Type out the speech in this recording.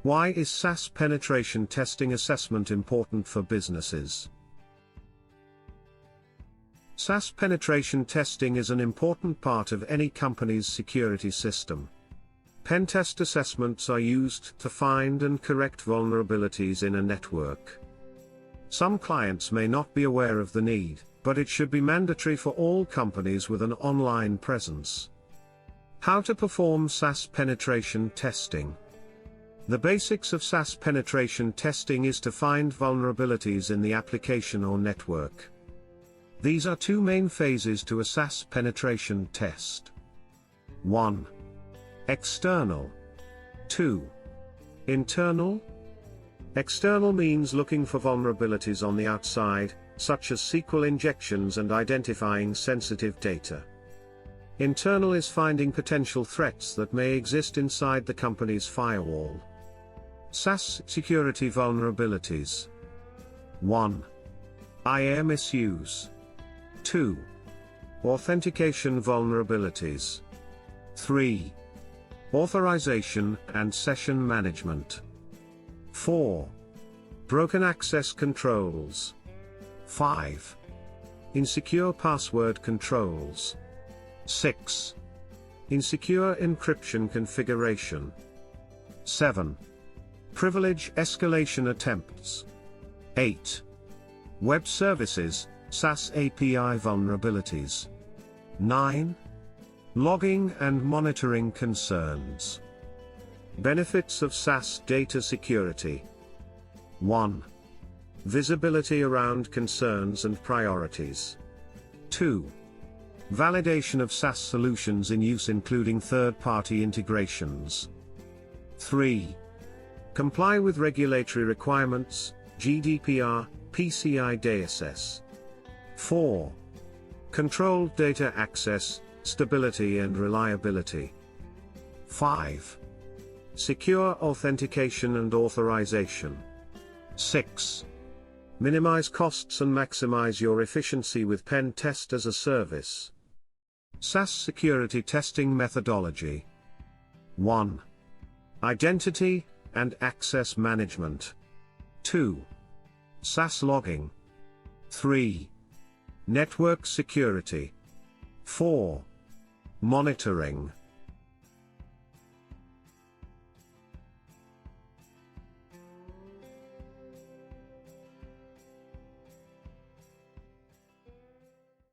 Why is SaaS penetration testing assessment important for businesses? SaaS penetration testing is an important part of any company's security system. Pentest assessments are used to find and correct vulnerabilities in a network. Some clients may not be aware of the need, but it should be mandatory for all companies with an online presence. How to perform SaaS penetration testing? The basics of SaaS penetration testing is to find vulnerabilities in the application or network. These are two main phases to a SaaS penetration test. 1. External. 2. Internal. External means looking for vulnerabilities on the outside, such as SQL injections and identifying sensitive data. Internal is finding potential threats that may exist inside the company's firewall. SaaS security vulnerabilities. 1. IAM misuse. 2. Authentication vulnerabilities. 3. Authorization and Session Management. 4. Broken access controls. 5. Insecure password controls. 6. Insecure encryption configuration. 7. Privilege escalation attempts. 8. Web services, SaaS API vulnerabilities. 9. Logging and monitoring concerns. Benefits of SaaS data security. 1. Visibility around concerns and priorities. 2. Validation of SaaS solutions in use including third-party integrations. 3. Comply with regulatory requirements, GDPR, PCI DSS. 4. Controlled data access, stability and reliability. 5. Secure authentication and authorization. 6. Minimize costs and maximize your efficiency with Pentest as a service. SaaS security testing methodology. 1. Identity and access management. 2. SaaS logging. 3. Network security. 4. Monitoring.